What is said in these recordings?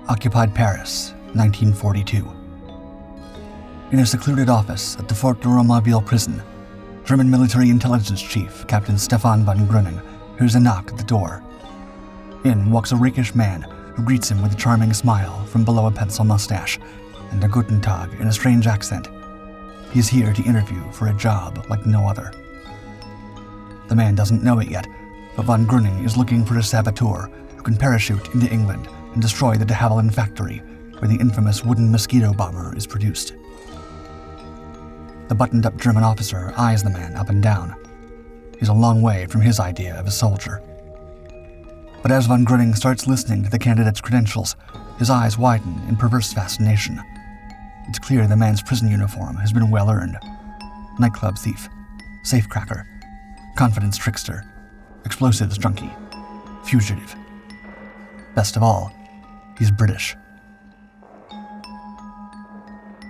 occupied Paris, 1942. In a secluded office at the Fort de Romainville prison, German military intelligence chief Captain Stephan von Gröning hears a knock at the door. In walks a rakish man who greets him with a charming smile from below a pencil mustache and a Guten Tag in a strange accent. He is here to interview for a job like no other. The man doesn't know it yet, but von Gröning is looking for a saboteur who can parachute into England and destroy the de Havilland factory where the infamous wooden Mosquito bomber is produced. The buttoned-up German officer eyes the man up and down. He's a long way from his idea of a soldier. But as von Gröning starts listening to the candidate's credentials, his eyes widen in perverse fascination. It's clear the man's prison uniform has been well earned. Nightclub thief, Safecracker, confidence trickster, explosives junkie, fugitive. Best of all, he's British.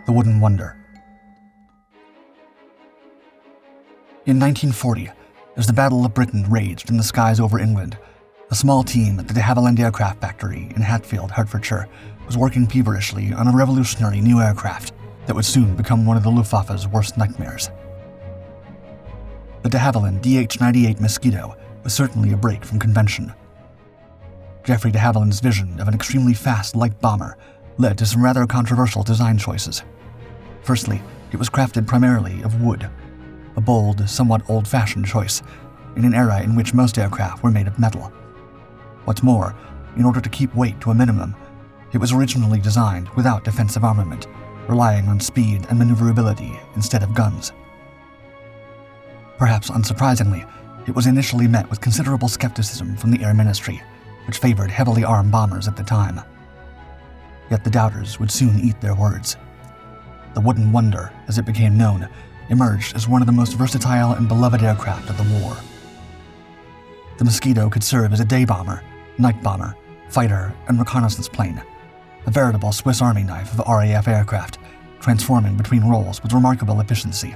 The Wooden Wonder. In 1940, as the Battle of Britain raged in the skies over England, a small team at the de Havilland aircraft factory in Hatfield, Hertfordshire, was working feverishly on a revolutionary new aircraft that would soon become one of the Luftwaffe's worst nightmares. The de Havilland DH-98 Mosquito was certainly a break from convention. Geoffrey de Havilland's vision of an extremely fast light bomber led to some rather controversial design choices. Firstly, it was crafted primarily of wood, a bold, somewhat old-fashioned choice, in an era in which most aircraft were made of metal. What's more, in order to keep weight to a minimum, it was originally designed without defensive armament, relying on speed and maneuverability instead of guns. Perhaps unsurprisingly, it was initially met with considerable skepticism from the Air Ministry, which favored heavily armed bombers at the time. Yet the doubters would soon eat their words. The Wooden Wonder, as it became known, emerged as one of the most versatile and beloved aircraft of the war. The Mosquito could serve as a day bomber, night bomber, fighter, and reconnaissance plane, a veritable Swiss Army knife of RAF aircraft, transforming between roles with remarkable efficiency.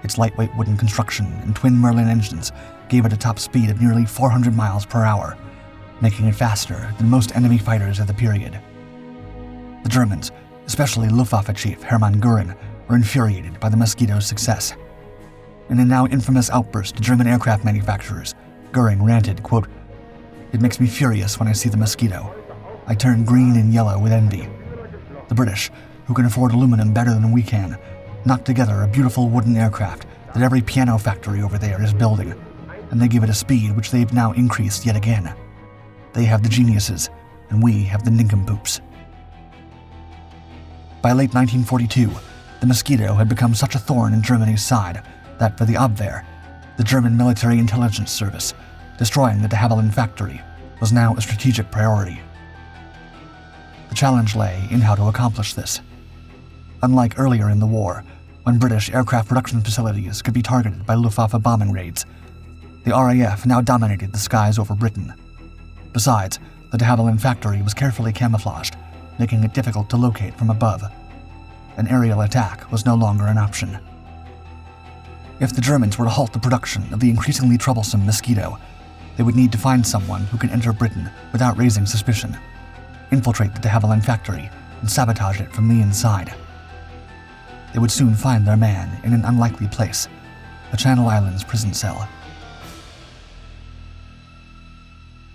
Its lightweight wooden construction and twin Merlin engines gave it a top speed of nearly 400 miles per hour, making it faster than most enemy fighters of the period. The Germans, especially Luftwaffe chief Hermann Göring, were infuriated by the Mosquito's success. In a now infamous outburst to German aircraft manufacturers, Göring ranted, quote, "It makes me furious when I see the Mosquito. I turn green and yellow with envy. The British, who can afford aluminum better than we can, knock together a beautiful wooden aircraft that every piano factory over there is building, and they give it a speed which they've now increased yet again. They have the geniuses, and we have the nincompoops." By late 1942, the Mosquito had become such a thorn in Germany's side that for the Abwehr, the German military intelligence service, destroying the de Havilland factory was now a strategic priority. The challenge lay in how to accomplish this. Unlike earlier in the war, when British aircraft production facilities could be targeted by Luftwaffe bombing raids, the RAF now dominated the skies over Britain. Besides, the de Havilland factory was carefully camouflaged, making it difficult to locate from above. An aerial attack was no longer an option. If the Germans were to halt the production of the increasingly troublesome Mosquito, they would need to find someone who could enter Britain without raising suspicion, infiltrate the de Havilland factory, and sabotage it from the inside. They would soon find their man in an unlikely place, a Channel Islands prison cell.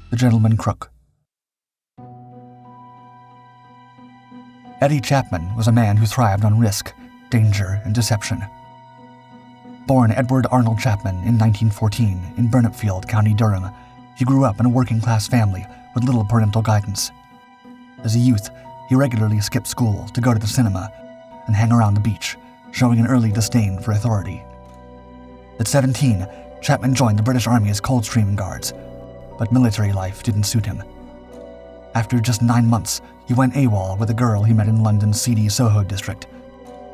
The Gentleman Crook. Eddie Chapman was a man who thrived on risk, danger, and deception. Born Edward Arnold Chapman in 1914 in Burnopfield, County Durham, he grew up in a working-class family with little parental guidance. As a youth, he regularly skipped school to go to the cinema and hang around the beach, showing an early disdain for authority. At 17, Chapman joined the British Army's Coldstream Guards, but military life didn't suit him. After just 9 months, he went AWOL with a girl he met in London's seedy Soho district,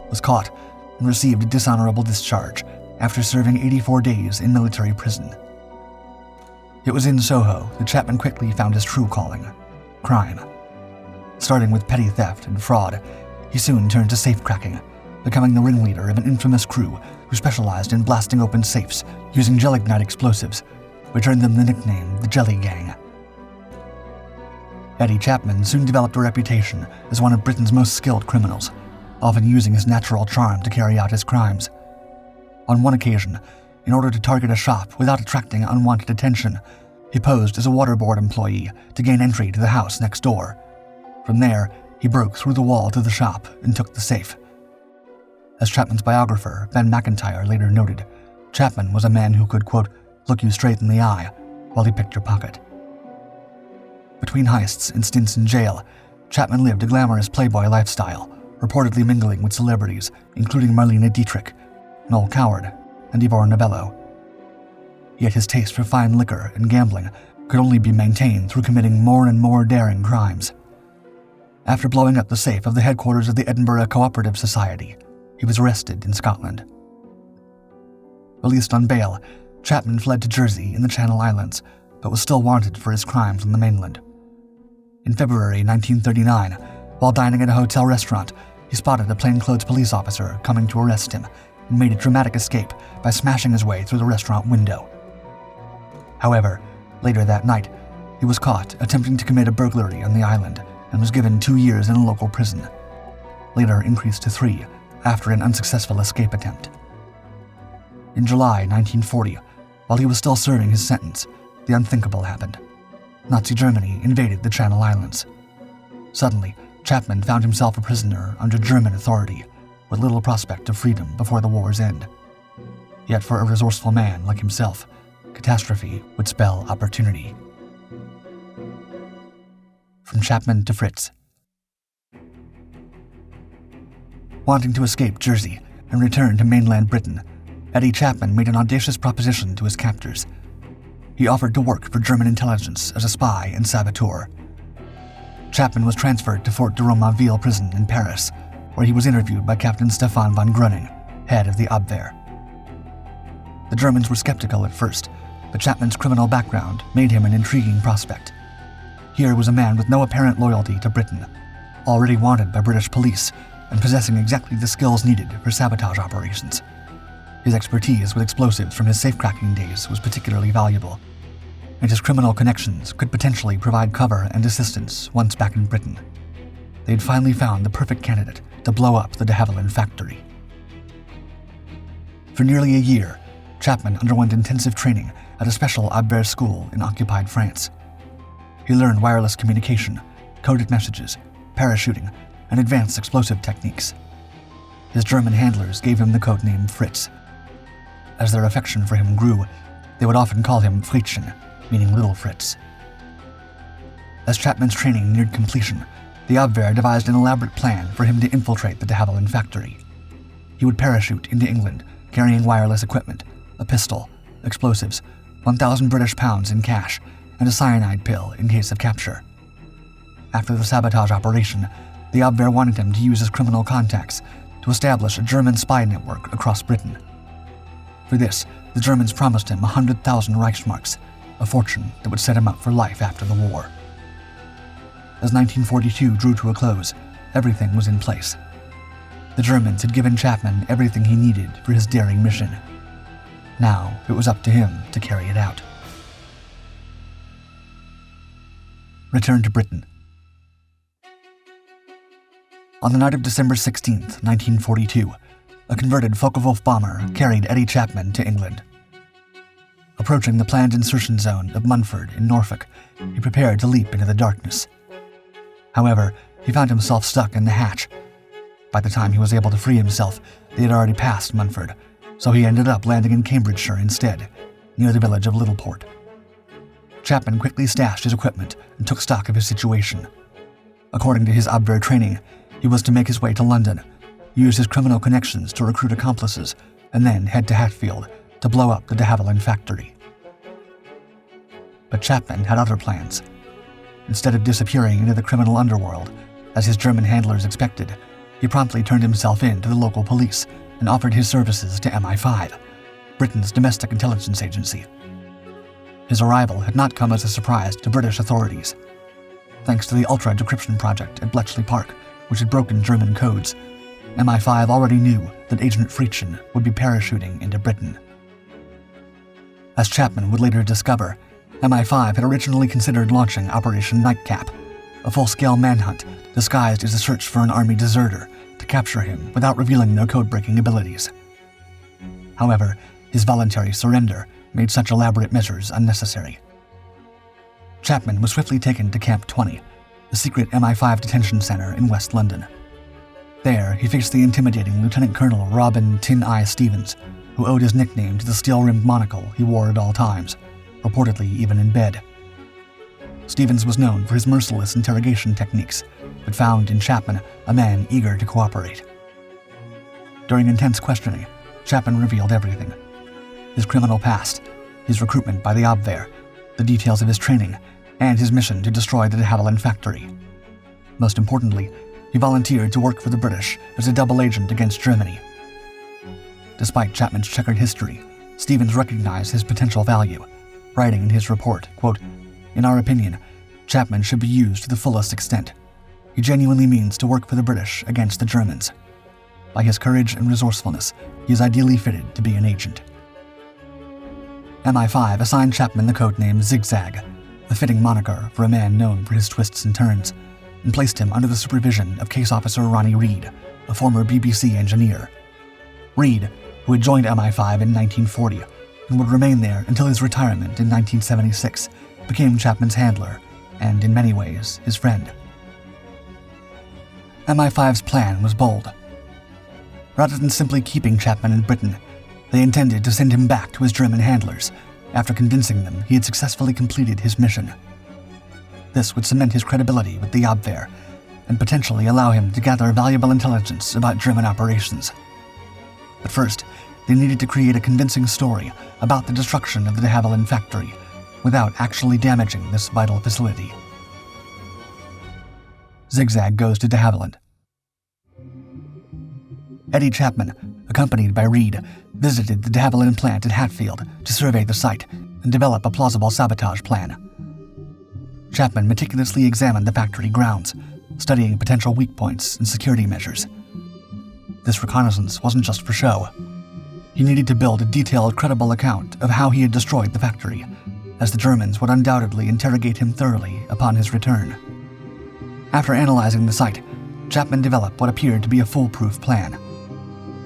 was caught, and received a dishonorable discharge after serving 84 days in military prison. It was in Soho that Chapman quickly found his true calling, crime. Starting with petty theft and fraud, he soon turned to safecracking, becoming the ringleader of an infamous crew who specialized in blasting open safes using gelignite explosives, which earned them the nickname the Jelly Gang. Eddie Chapman soon developed a reputation as one of Britain's most skilled criminals, often using his natural charm to carry out his crimes. On one occasion, in order to target a shop without attracting unwanted attention, he posed as a water board employee to gain entry to the house next door. From there, he broke through the wall to the shop and took the safe. As Chapman's biographer, Ben McIntyre, later noted, Chapman was a man who could, quote, look you straight in the eye while he picked your pocket. Between heists and stints in jail, Chapman lived a glamorous playboy lifestyle, reportedly mingling with celebrities, including Marlene Dietrich, Noel Coward, and Ivor Novello. Yet his taste for fine liquor and gambling could only be maintained through committing more and more daring crimes. After blowing up the safe of the headquarters of the Edinburgh Cooperative Society, he was arrested in Scotland. Released on bail, Chapman fled to Jersey in the Channel Islands, but was still wanted for his crimes on the mainland. In February 1939, while dining at a hotel restaurant, he spotted a plainclothes police officer coming to arrest him and made a dramatic escape by smashing his way through the restaurant window. However, later that night, he was caught attempting to commit a burglary on the island and was given 2 years in a local prison, later increased to 3 after an unsuccessful escape attempt. In July 1940, while he was still serving his sentence, the unthinkable happened. Nazi Germany invaded the Channel Islands. Suddenly, Chapman found himself a prisoner under German authority, with little prospect of freedom before the war's end. Yet for a resourceful man like himself, catastrophe would spell opportunity. From Chapman to Fritz. Wanting to escape Jersey and return to mainland Britain, Eddie Chapman made an audacious proposition to his captors. He offered to work for German intelligence as a spy and saboteur. Chapman was transferred to Fort de Romainville prison in Paris, where he was interviewed by Captain Stephan von Gröning, head of the Abwehr. The Germans were skeptical at first, but Chapman's criminal background made him an intriguing prospect. Here was a man with no apparent loyalty to Britain, already wanted by British police and possessing exactly the skills needed for sabotage operations. His expertise with explosives from his safecracking days was particularly valuable, and his criminal connections could potentially provide cover and assistance once back in Britain. They had finally found the perfect candidate to blow up the de Havilland factory. For nearly a year, Chapman underwent intensive training at a special Abwehr school in occupied France. He learned wireless communication, coded messages, parachuting, and advanced explosive techniques. His German handlers gave him the codename Fritz. As their affection for him grew, they would often call him Fritzchen, meaning Little Fritz. As Chapman's training neared completion, the Abwehr devised an elaborate plan for him to infiltrate the de Havilland factory. He would parachute into England, carrying wireless equipment, a pistol, explosives, 1,000 British pounds in cash, and a cyanide pill in case of capture. After the sabotage operation, the Abwehr wanted him to use his criminal contacts to establish a German spy network across Britain. For this, the Germans promised him 100,000 Reichsmarks, a fortune that would set him up for life after the war. As 1942 drew to a close, everything was in place. The Germans had given Chapman everything he needed for his daring mission. Now it was up to him to carry it out. Return to Britain. On the night of December 16, 1942, a converted Focke-Wulf bomber carried Eddie Chapman to England. Approaching the planned insertion zone of Munford in Norfolk, he prepared to leap into the darkness. However, he found himself stuck in the hatch. By the time he was able to free himself, they had already passed Munford, so he ended up landing in Cambridgeshire instead, near the village of Littleport. Chapman quickly stashed his equipment and took stock of his situation. According to his Abwehr training, he was to make his way to London, use his criminal connections to recruit accomplices, and then head to Hatfield to blow up the de Havilland factory. But Chapman had other plans. Instead of disappearing into the criminal underworld, as his German handlers expected, he promptly turned himself in to the local police and offered his services to MI5, Britain's domestic intelligence agency. His arrival had not come as a surprise to British authorities. Thanks to the ultra-decryption project at Bletchley Park, which had broken German codes, MI5 already knew that Agent Fritzchen would be parachuting into Britain. As Chapman would later discover, MI5 had originally considered launching Operation Nightcap, a full-scale manhunt disguised as a search for an army deserter to capture him without revealing their code-breaking abilities. However, his voluntary surrender made such elaborate measures unnecessary. Chapman was swiftly taken to Camp 20, the secret MI5 detention center in West London. There, he faced the intimidating Lieutenant Colonel Robin Tin Eye Stevens, who owed his nickname to the steel-rimmed monocle he wore at all times, reportedly even in bed. Stevens was known for his merciless interrogation techniques, but found in Chapman a man eager to cooperate. During intense questioning, Chapman revealed everything: his criminal past, his recruitment by the Abwehr, the details of his training, and his mission to destroy the de Havilland factory. Most importantly, he volunteered to work for the British as a double agent against Germany. Despite Chapman's checkered history, Stevens recognized his potential value, writing in his report, quote, "In our opinion, Chapman should be used to the fullest extent. He genuinely means to work for the British against the Germans. By his courage and resourcefulness, he is ideally fitted to be an agent." MI5 assigned Chapman the codename Zigzag, a fitting moniker for a man known for his twists and turns, and placed him under the supervision of Case Officer Ronnie Reed, a former BBC engineer. Reed, who had joined MI5 in 1940 and would remain there until his retirement in 1976, became Chapman's handler and, in many ways, his friend. MI5's plan was bold. Rather than simply keeping Chapman in Britain, they intended to send him back to his German handlers after convincing them he had successfully completed his mission. This would cement his credibility with the Abwehr and potentially allow him to gather valuable intelligence about German operations. But first, they needed to create a convincing story about the destruction of the de Havilland factory without actually damaging this vital facility. Zigzag goes to de Havilland. Eddie Chapman, accompanied by Reed, visited the de Havilland plant at Hatfield to survey the site and develop a plausible sabotage plan. Chapman meticulously examined the factory grounds, studying potential weak points and security measures. This reconnaissance wasn't just for show. He needed to build a detailed, credible account of how he had destroyed the factory, as the Germans would undoubtedly interrogate him thoroughly upon his return. After analyzing the site, Chapman developed what appeared to be a foolproof plan.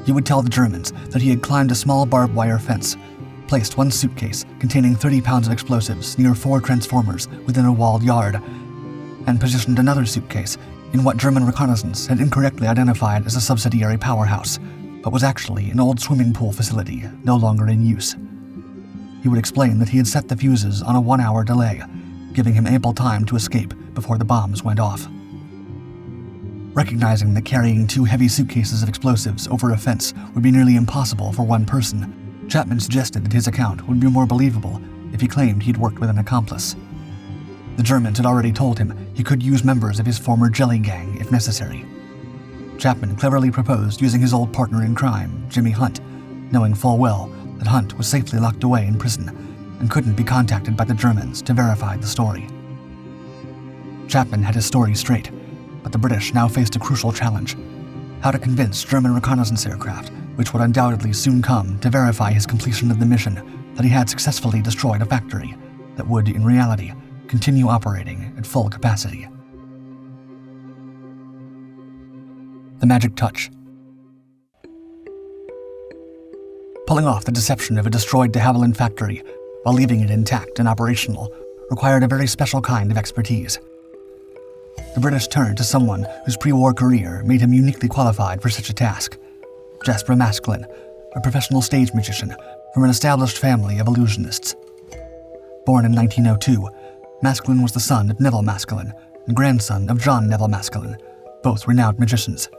He would tell the Germans that he had climbed a small barbed wire fence, placed one suitcase containing 30 pounds of explosives near 4 transformers within a walled yard, and positioned another suitcase in what German reconnaissance had incorrectly identified as a subsidiary powerhouse, but was actually an old swimming pool facility no longer in use. He would explain that he had set the fuses on a 1-hour delay, giving him ample time to escape before the bombs went off. Recognizing that carrying 2 heavy suitcases of explosives over a fence would be nearly impossible for one person, Chapman suggested that his account would be more believable if he claimed he'd worked with an accomplice. The Germans had already told him he could use members of his former jelly gang if necessary. Chapman cleverly proposed using his old partner in crime, Jimmy Hunt, knowing full well that Hunt was safely locked away in prison and couldn't be contacted by the Germans to verify the story. Chapman had his story straight, but the British now faced a crucial challenge: how to convince German reconnaissance aircraft, which would undoubtedly soon come, to verify his completion of the mission that he had successfully destroyed a factory that would, in reality, continue operating at full capacity. The magic touch. Pulling off the deception of a destroyed de Havilland factory while leaving it intact and operational required a very special kind of expertise. The British turned to someone whose pre-war career made him uniquely qualified for such a task: Jasper Maskelyne, a professional stage magician from an established family of illusionists. Born in 1902, Maskelyne was the son of Neville Maskelyne and grandson of John Neville Maskelyne, both renowned magicians.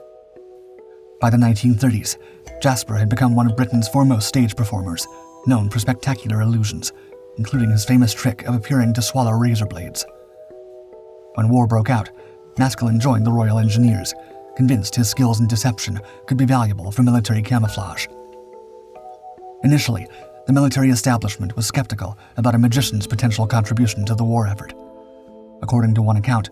By the 1930s, Jasper had become one of Britain's foremost stage performers, known for spectacular illusions, including his famous trick of appearing to swallow razor blades. When war broke out, Maskelyne joined the Royal Engineers, convinced his skills in deception could be valuable for military camouflage. Initially, the military establishment was skeptical about a magician's potential contribution to the war effort. According to one account,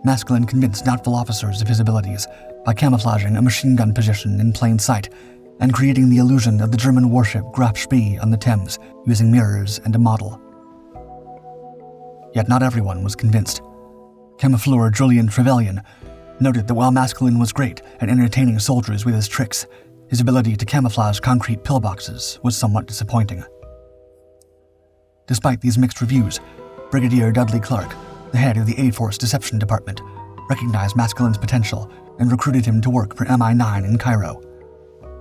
Maskelyne convinced doubtful officers of his abilities by camouflaging a machine gun position in plain sight and creating the illusion of the German warship Graf Spee on the Thames using mirrors and a model. Yet not everyone was convinced. camoufleur Julian Trevelyan, noted that while Masculine was great at entertaining soldiers with his tricks, his ability to camouflage concrete pillboxes was somewhat disappointing. Despite these mixed reviews, Brigadier Dudley Clark, the head of the A-Force Deception Department, recognized Masculine's potential and recruited him to work for MI9 in Cairo.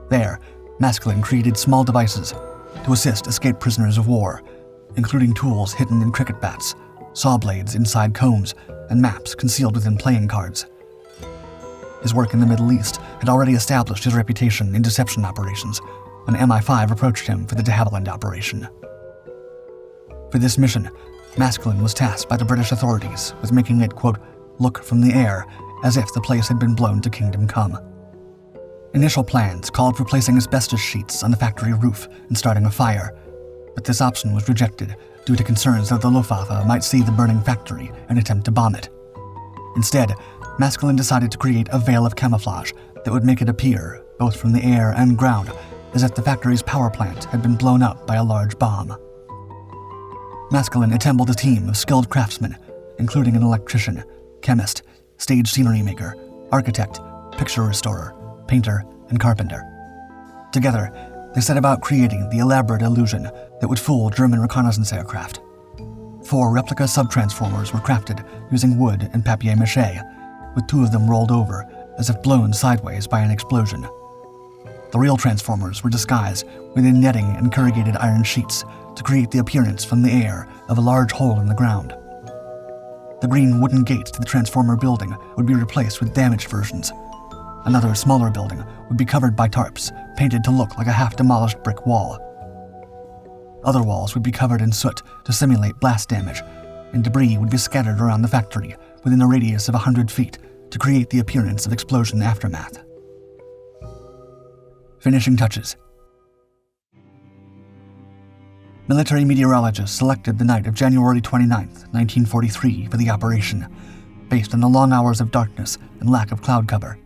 There, Masculine created small devices to assist escaped prisoners of war, including tools hidden in cricket bats, saw blades inside combs, and maps concealed within playing cards. His work in the Middle East had already established his reputation in deception operations when MI5 approached him for the de Havilland operation. For this mission, Masculine was tasked by the British authorities with making it, quote, look from the air as if the place had been blown to kingdom come. Initial plans called for placing asbestos sheets on the factory roof and starting a fire, but this option was rejected due to concerns that the Luftwaffe might see the burning factory and attempt to bomb it. Instead, Masculine decided to create a veil of camouflage that would make it appear, both from the air and ground, as if the factory's power plant had been blown up by a large bomb. Masculine assembled a team of skilled craftsmen, including an electrician, chemist, stage scenery maker, architect, picture restorer, painter, and carpenter. Together, they set about creating the elaborate illusion that would fool German reconnaissance aircraft. 4 replica subtransformers were crafted using wood and papier-mâché, with 2 of them rolled over as if blown sideways by an explosion. The real transformers were disguised within netting and corrugated iron sheets to create the appearance from the air of a large hole in the ground. The green wooden gates to the transformer building would be replaced with damaged versions. Another smaller building would be covered by tarps, painted to look like a half-demolished brick wall. Other walls would be covered in soot to simulate blast damage, and debris would be scattered around the factory within a radius of 100 feet to create the appearance of explosion aftermath. Finishing touches. Military meteorologists selected the night of January 29, 1943 for the operation, based on the long hours of darkness and lack of cloud cover.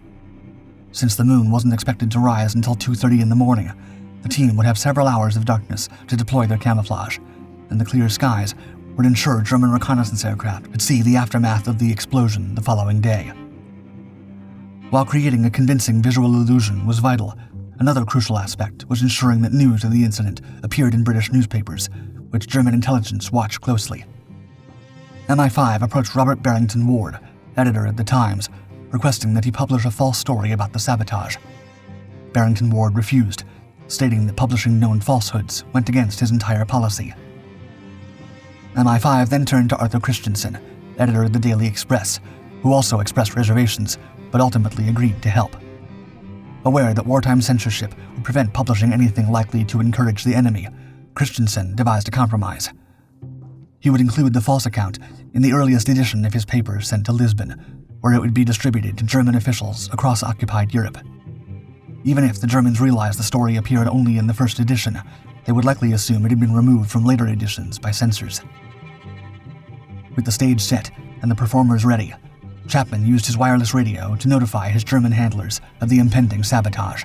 Since the moon wasn't expected to rise until 2:30 in the morning, the team would have several hours of darkness to deploy their camouflage, and the clear skies would ensure German reconnaissance aircraft could see the aftermath of the explosion the following day. While creating a convincing visual illusion was vital, another crucial aspect was ensuring that news of the incident appeared in British newspapers, which German intelligence watched closely. MI5 approached Robert Barrington Ward, editor at The Times, requesting that he publish a false story about the sabotage. Barrington Ward refused, stating that publishing known falsehoods went against his entire policy. MI5 then turned to Arthur Christensen, editor of the Daily Express, who also expressed reservations, but ultimately agreed to help. Aware that wartime censorship would prevent publishing anything likely to encourage the enemy, Christensen devised a compromise. He would include the false account in the earliest edition of his paper sent to Lisbon, where it would be distributed to German officials across occupied Europe. Even if the Germans realized the story appeared only in the first edition, they would likely assume it had been removed from later editions by censors. With the stage set and the performers ready, Chapman used his wireless radio to notify his German handlers of the impending sabotage.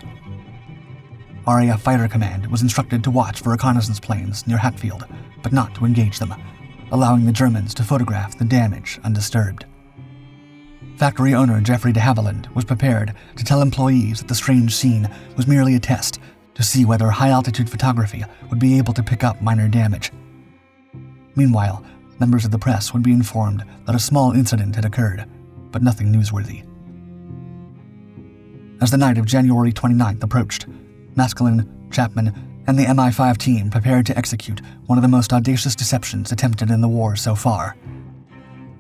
RAF Fighter Command was instructed to watch for reconnaissance planes near Hatfield, but not to engage them, allowing the Germans to photograph the damage undisturbed. Factory owner Geoffrey de Havilland was prepared to tell employees that the strange scene was merely a test to see whether high-altitude photography would be able to pick up minor damage. Meanwhile, members of the press would be informed that a small incident had occurred, but nothing newsworthy. As the night of January 29th approached, Masculine, Chapman, and the MI5 team prepared to execute one of the most audacious deceptions attempted in the war so far.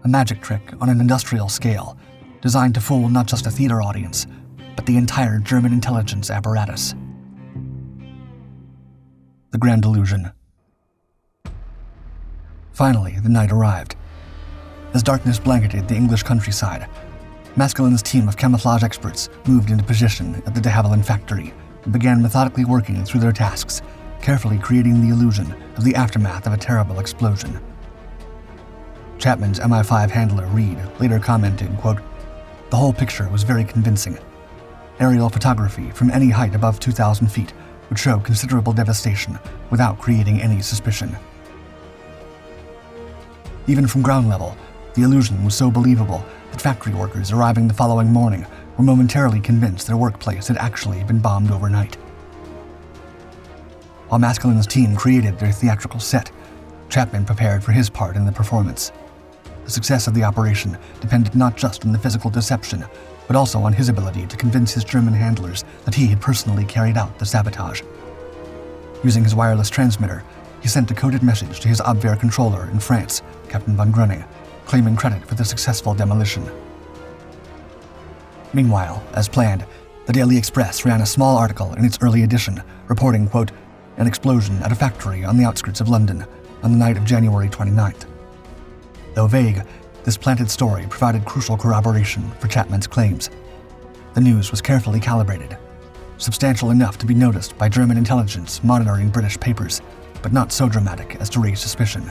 A magic trick on an industrial scale, designed to fool not just a theater audience, but the entire German intelligence apparatus. The Grand Illusion. Finally, the night arrived. As darkness blanketed the English countryside, Masculine's team of camouflage experts moved into position at the de Havilland factory and began methodically working through their tasks, carefully creating the illusion of the aftermath of a terrible explosion. Chapman's MI5 handler, Reed, later commented, quote, "The whole picture was very convincing. Aerial photography from any height above 2,000 feet would show considerable devastation without creating any suspicion." Even from ground level, The illusion was so believable that factory workers arriving the following morning were momentarily convinced their workplace had actually been bombed overnight. While Masculine's team created their theatrical set, Chapman prepared for his part in the performance. The success of the operation depended not just on the physical deception, but also on his ability to convince his German handlers that he had personally carried out the sabotage. Using his wireless transmitter, he sent a coded message to his Abwehr controller in France, Captain von Gröning, claiming credit for the successful demolition. Meanwhile, as planned, the Daily Express ran a small article in its early edition reporting, quote, an explosion at a factory on the outskirts of London on the night of January 29th. Though vague, this planted story provided crucial corroboration for Chapman's claims. The news was carefully calibrated, substantial enough to be noticed by German intelligence monitoring British papers, but not so dramatic as to raise suspicion.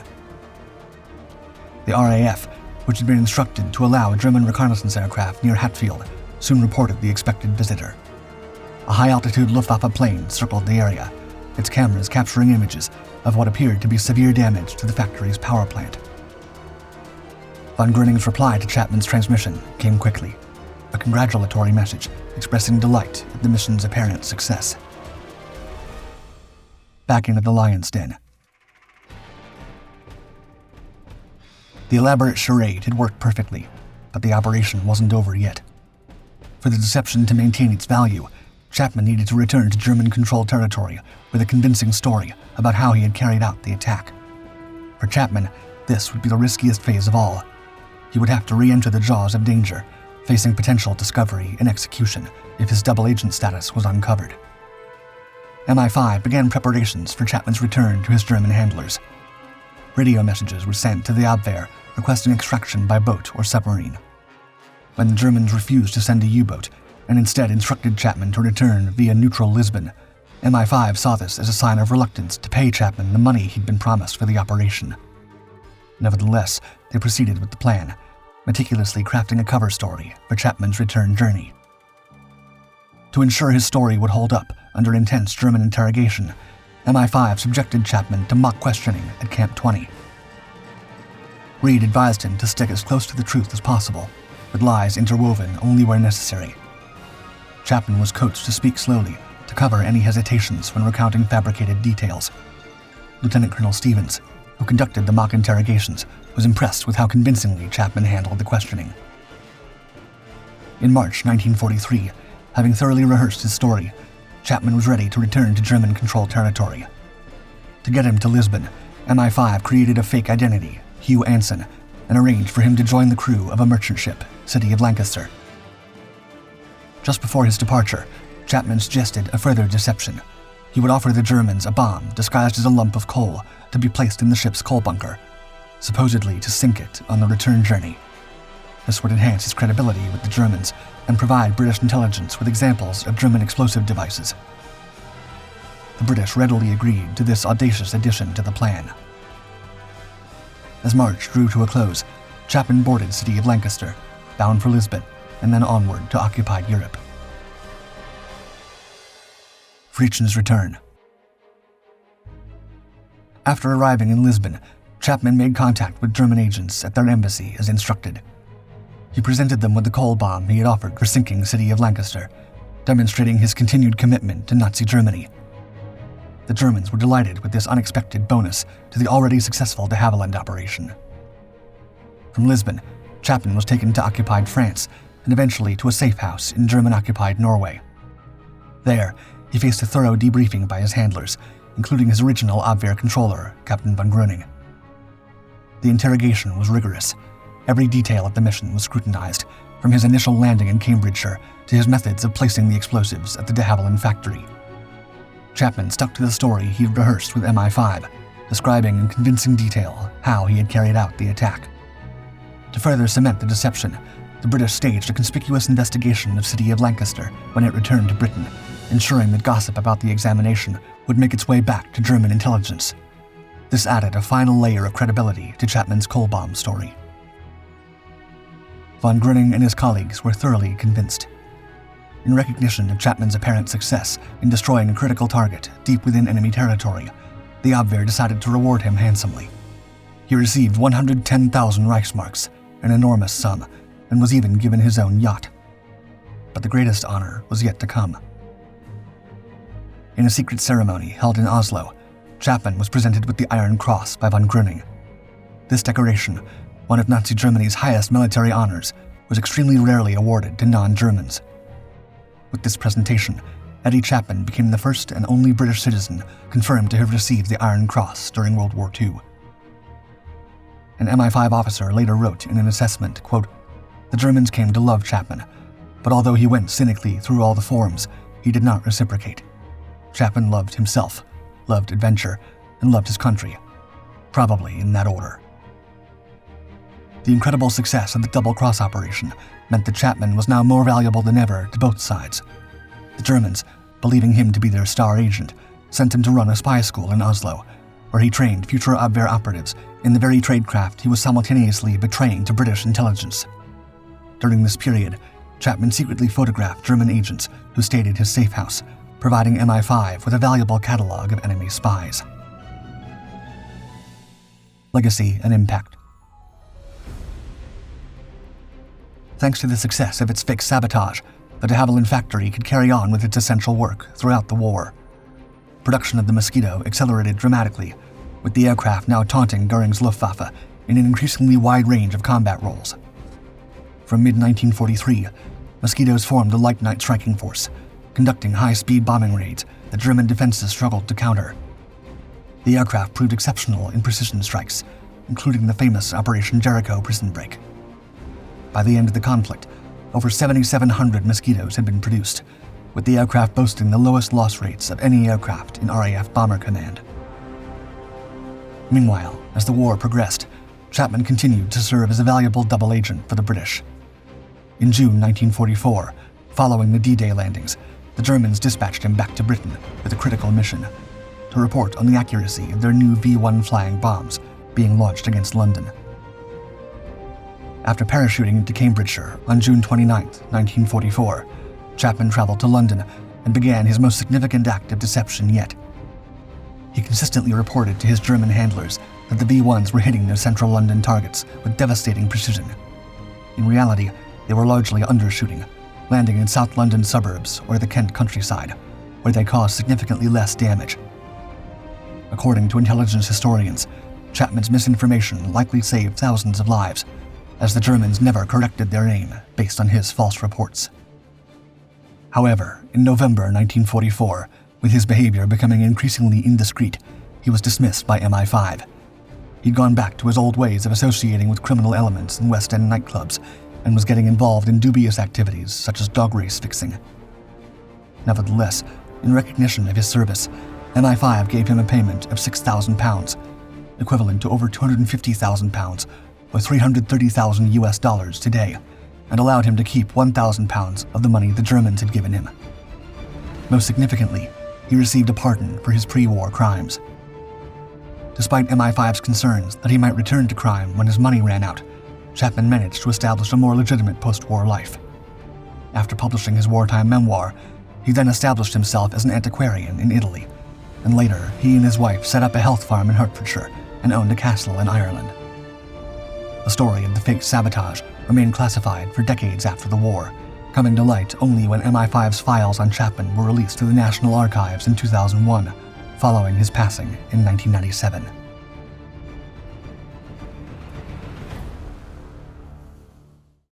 The RAF, which had been instructed to allow a German reconnaissance aircraft near Hatfield, soon reported the expected visitor. A high-altitude Luftwaffe plane circled the area, its cameras capturing images of what appeared to be severe damage to the factory's power plant. Von Gröning's reply to Chapman's transmission came quickly, a congratulatory message expressing delight at the mission's apparent success. Back into the lion's den. The elaborate charade had worked perfectly, but the operation wasn't over yet. For the deception to maintain its value, Chapman needed to return to German-controlled territory with a convincing story about how he had carried out the attack. For Chapman, this would be the riskiest phase of all. He would have to re-enter the jaws of danger, facing potential discovery and execution if his double agent status was uncovered. MI5 began preparations for Chapman's return to his German handlers. Radio messages were sent to the Abwehr requesting extraction by boat or submarine. When the Germans refused to send a U-boat and instead instructed Chapman to return via neutral Lisbon, MI5 saw this as a sign of reluctance to pay Chapman the money he'd been promised for the operation. Nevertheless, they proceeded with the plan, meticulously crafting a cover story for Chapman's return journey. To ensure his story would hold up under intense German interrogation, MI5 subjected Chapman to mock questioning at Camp 20. Reed advised him to stick as close to the truth as possible, with lies interwoven only where necessary. Chapman was coached to speak slowly to cover any hesitations when recounting fabricated details. Lieutenant Colonel Stevens, who conducted the mock interrogations, was impressed with how convincingly Chapman handled the questioning. In March 1943, having thoroughly rehearsed his story, Chapman was ready to return to German-controlled territory. To get him to Lisbon, MI5 created a fake identity, Hugh Anson, and arranged for him to join the crew of a merchant ship, City of Lancaster. Just before his departure, Chapman suggested a further deception. He would offer the Germans a bomb disguised as a lump of coal to be placed in the ship's coal bunker, supposedly to sink it on the return journey. This would enhance his credibility with the Germans and provide British intelligence with examples of German explosive devices. The British readily agreed to this audacious addition to the plan. As March drew to a close, Chapman boarded City of Lancaster, bound for Lisbon, and then onward to occupied Europe. Fritzsch's return. After arriving in Lisbon, Chapman made contact with German agents at their embassy as instructed. He presented them with the coal bomb he had offered for sinking City of Lancaster, demonstrating his continued commitment to Nazi Germany. The Germans were delighted with this unexpected bonus to the already successful de Havilland operation. From Lisbon, Chapman was taken to occupied France and eventually to a safe house in German-occupied Norway. There, he faced a thorough debriefing by his handlers, including his original Abwehr controller, Captain von Gröning. The interrogation was rigorous. Every detail of the mission was scrutinized, from his initial landing in Cambridgeshire to his methods of placing the explosives at the de Havilland factory. Chapman stuck to the story he'd rehearsed with MI5, describing in convincing detail how he had carried out the attack. To further cement the deception, the British staged a conspicuous investigation of City of Lancaster when it returned to Britain, ensuring that gossip about the examination would make its way back to German intelligence. This added a final layer of credibility to Chapman's coal bomb story. Von Gröning and his colleagues were thoroughly convinced. In recognition of Chapman's apparent success in destroying a critical target deep within enemy territory, the Abwehr decided to reward him handsomely. He received 110,000 Reichsmarks, an enormous sum and was even given his own yacht. But the greatest honor was yet to come. In a secret ceremony held in Oslo, Chapman was presented with the Iron Cross by von Gröning. This decoration, one of Nazi Germany's highest military honors, was extremely rarely awarded to non-Germans. With this presentation, Eddie Chapman became the first and only British citizen confirmed to have received the Iron Cross during World War II. An MI5 officer later wrote in an assessment, quote, "The Germans came to love Chapman, but although he went cynically through all the forms, he did not reciprocate. Chapman loved himself, loved adventure, and loved his country, probably in that order." The incredible success of the double-cross operation meant that Chapman was now more valuable than ever to both sides. The Germans, believing him to be their star agent, sent him to run a spy school in Oslo, where he trained future Abwehr operatives in the very tradecraft he was simultaneously betraying to British intelligence. During this period, Chapman secretly photographed German agents who stayed at his safe house, providing MI5 with a valuable catalog of enemy spies. Legacy and impact. Thanks to the success of its fixed sabotage, the de Havilland factory could carry on with its essential work throughout the war. Production of the Mosquito accelerated dramatically, with the aircraft now taunting Göring's Luftwaffe in an increasingly wide range of combat roles. From mid-1943, Mosquitoes formed a light-night striking force, conducting high-speed bombing raids that German defenses struggled to counter. The aircraft proved exceptional in precision strikes, including the famous Operation Jericho prison break. By the end of the conflict, over 7,700 Mosquitoes had been produced, with the aircraft boasting the lowest loss rates of any aircraft in RAF Bomber Command. Meanwhile, as the war progressed, Chapman continued to serve as a valuable double agent for the British. In June 1944, following the D-Day landings, the Germans dispatched him back to Britain with a critical mission: to report on the accuracy of their new V-1 flying bombs being launched against London. After parachuting into Cambridgeshire on June 29, 1944, Chapman traveled to London and began his most significant act of deception yet. He consistently reported to his German handlers that the V-1s were hitting their central London targets with devastating precision. In reality, they were largely undershooting, landing in South London suburbs or the Kent countryside, where they caused significantly less damage. According to intelligence historians, Chapman's misinformation likely saved thousands of lives, as the Germans never corrected their aim based on his false reports. However, in November 1944, with his behavior becoming increasingly indiscreet, he was dismissed by MI5. He'd gone back to his old ways of associating with criminal elements in West End nightclubs and was getting involved in dubious activities such as dog race fixing. Nevertheless, in recognition of his service, MI5 gave him a payment of £6,000, equivalent to over £250,000 or $330,000 today, and allowed him to keep £1,000 of the money the Germans had given him. Most significantly, he received a pardon for his pre-war crimes. Despite MI5's concerns that he might return to crime when his money ran out, Chapman managed to establish a more legitimate post-war life. After publishing his wartime memoir, he then established himself as an antiquarian in Italy, and later he and his wife set up a health farm in Hertfordshire and owned a castle in Ireland. The story of the fake sabotage remained classified for decades after the war, coming to light only when MI5's files on Chapman were released to the National Archives in 2001, following his passing in 1997.